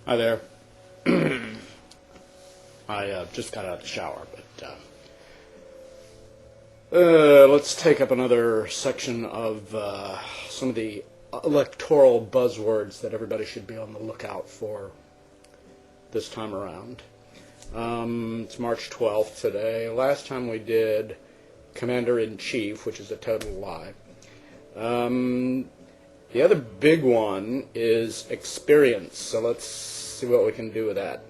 Hi there. I just got out of the shower, but let's take up another section of some of the electoral buzzwords that everybody should be on the lookout for this time around. It's March 12th today. Last time we did Commander-in-Chief, which is a total lie. The other big one is experience, so let's see what we can do with that.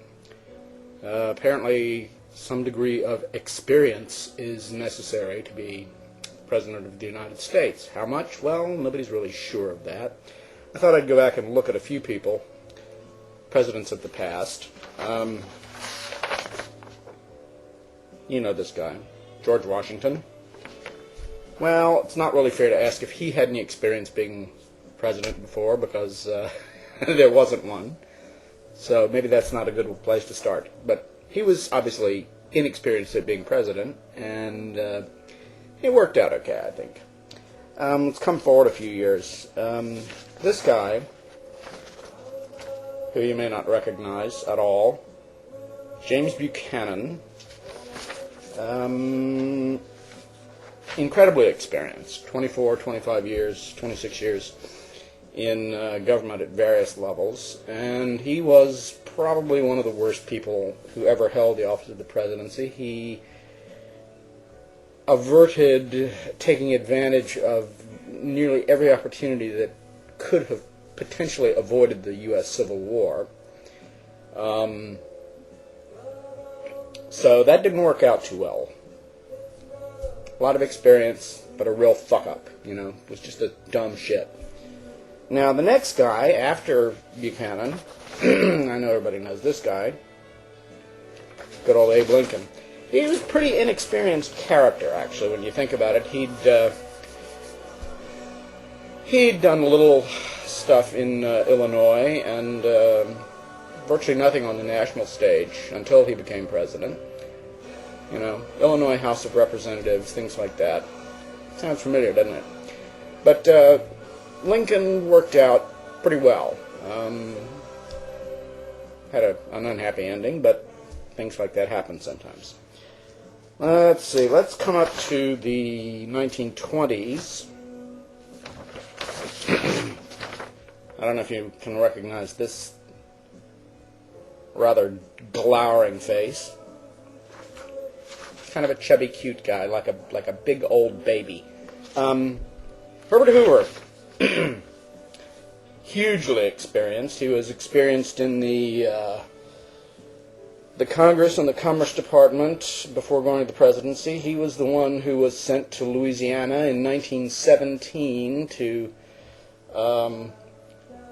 Apparently, some degree of experience is necessary to be President of the United States. How much? Well, nobody's really sure of that. I thought I'd go back and look at a few people, presidents of the past. You know this guy, George Washington. Well, it's not really fair to ask if he had any experience being president before, because there wasn't one. So maybe that's not a good place to start. But he was obviously inexperienced at being president, and it worked out okay, I think. Let's come forward a few years. This guy, who you may not recognize at all, James Buchanan, incredibly experienced, 24, 25 years, 26 years in government at various levels, and he was probably one of the worst people who ever held the office of the presidency. He averted taking advantage of nearly every opportunity that could have potentially avoided the U.S. Civil War. So that didn't work out too well. A lot of experience, but a real fuck-up, It was just a dumb shit. Now, the next guy, after Buchanan, I know everybody knows this guy, good old Abe Lincoln. He was a pretty inexperienced character, actually, when you think about it. He'd done a little stuff in Illinois, and virtually nothing on the national stage until he became president. Illinois House of Representatives, things like that. Sounds familiar, doesn't it? But Lincoln worked out pretty well. Had an unhappy ending, but things like that happen sometimes. Let's see, let's come up to the 1920s. I don't know if you can recognize this rather glowering face. Kind of a chubby, cute guy, like a big old baby. Herbert Hoover, hugely experienced. He was experienced in the Congress and the Commerce Department before going to the presidency. He was the one who was sent to Louisiana in 1917 to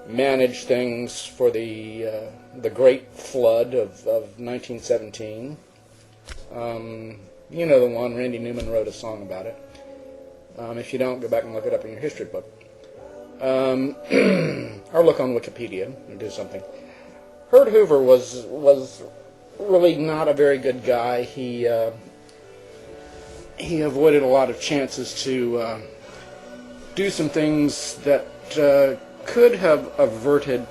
manage things for the Great Flood of 1917. You know the one, Randy Newman wrote a song about it. If you don't, go back and look it up in your history book. Or look on Wikipedia and do something. Herbert Hoover was really not a very good guy. He avoided a lot of chances to do some things that could have averted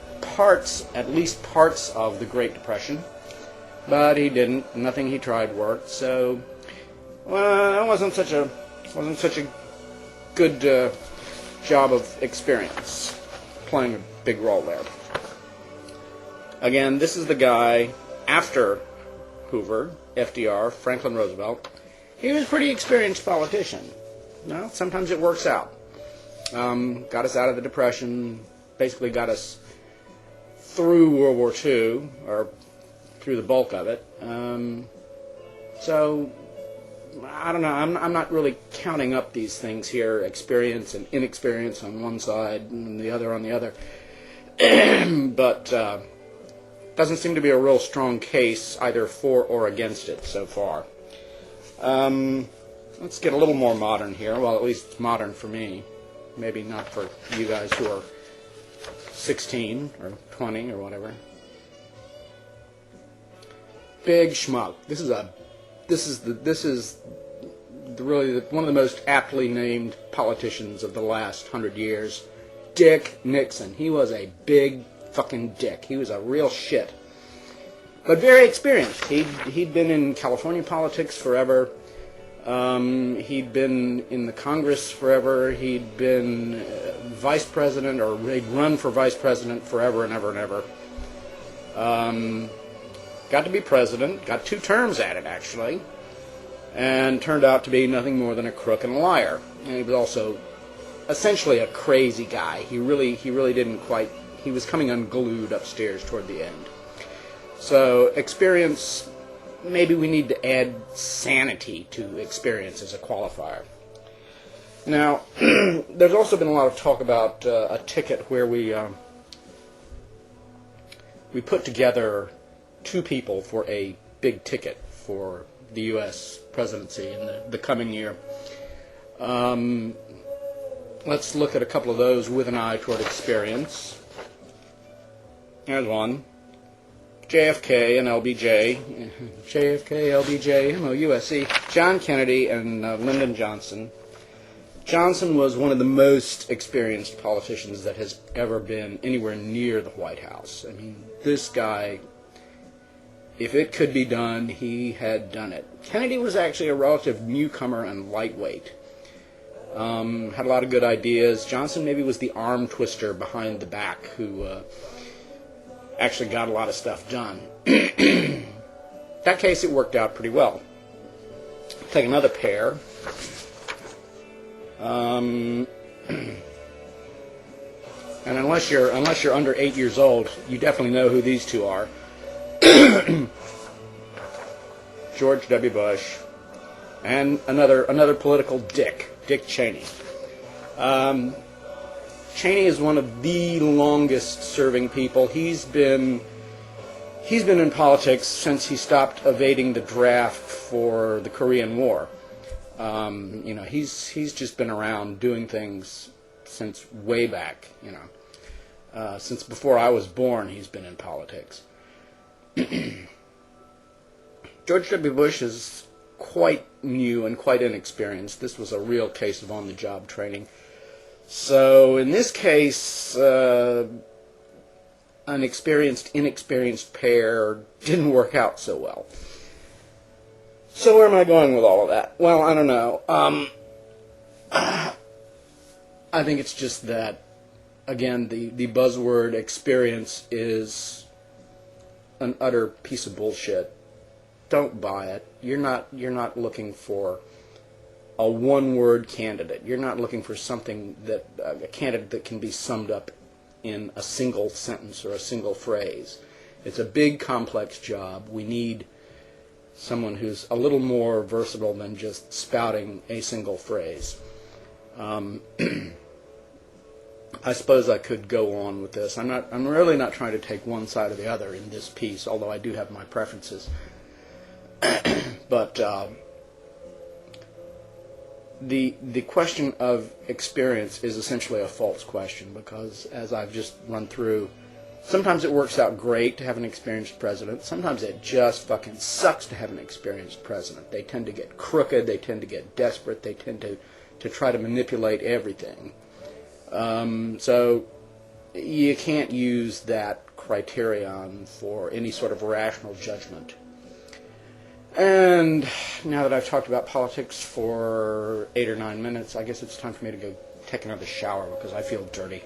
at least parts of the Great Depression. But he didn't. Nothing he tried worked. So, well, it wasn't such a good job of experience playing a big role there. Again, this is the guy after Hoover, FDR, Franklin Roosevelt. He was a pretty experienced politician. Well, sometimes it works out. Got us out of the Depression. Basically, got us through World War II, or through the bulk of it. So, I don't know, I'm not really counting up these things here, experience and inexperience on one side and the other on the other. But doesn't seem to be a real strong case either for or against it so far. Let's get a little more modern here. Well, at least it's modern for me. Maybe not for you guys who are 16 or 20 or whatever. Big schmuck. This is really one of the most aptly named politicians of the last 100 years. Dick Nixon. He was a big fucking dick. He was a real shit. But very experienced. He'd been in California politics forever. He'd been in the Congress forever. He'd been vice president, or he'd run for vice president forever and ever and ever. Got to be president, got 2 terms at it, actually, and turned out to be nothing more than a crook and a liar. And he was also essentially a crazy guy. He really didn't quite, he was coming unglued upstairs toward the end. So experience, maybe we need to add sanity to experience as a qualifier. Now, there's also been a lot of talk about a ticket where we put together 2 people for a big ticket for the U.S. presidency in the coming year. Let's look at a couple of those with an eye toward experience. Here's one. JFK and LBJ. JFK, LBJ, MOUSE. John Kennedy and Lyndon Johnson. Johnson was one of the most experienced politicians that has ever been anywhere near the White House. I mean, this guy, if it could be done, he had done it. Kennedy was actually a relative newcomer and lightweight. Had a lot of good ideas. Johnson maybe was the arm twister behind the back who actually got a lot of stuff done. That case, it worked out pretty well. Take another pair. And unless you're under 8 years old, you definitely know who these 2 are. George W. Bush and another political dick, Dick Cheney. Cheney is one of the longest serving people. He's been in politics since he stopped evading the draft for the Korean War. He's just been around doing things since way back. Since before I was born, he's been in politics. George W. Bush is quite new and quite inexperienced. This was a real case of on-the-job training. So in this case, an inexperienced pair didn't work out so well. So where am I going with all of that? Well, I don't know. I think it's just that, again, the buzzword experience is an utter piece of bullshit. Don't buy it. You're not looking for a one-word candidate. You're not looking for something that a candidate that can be summed up in a single sentence or a single phrase. It's a big, complex job. We need someone who's a little more versatile than just spouting a single phrase. I suppose I could go on with this. I'm really not trying to take one side or the other in this piece, although I do have my preferences. But the question of experience is essentially a false question, because as I've just run through, sometimes it works out great to have an experienced president. Sometimes it just fucking sucks to have an experienced president. They tend to get crooked. They tend to get desperate. They tend to try to manipulate everything. So you can't use that criterion for any sort of rational judgment. And now that I've talked about politics for 8 or 9 minutes, I guess it's time for me to go take another shower because I feel dirty.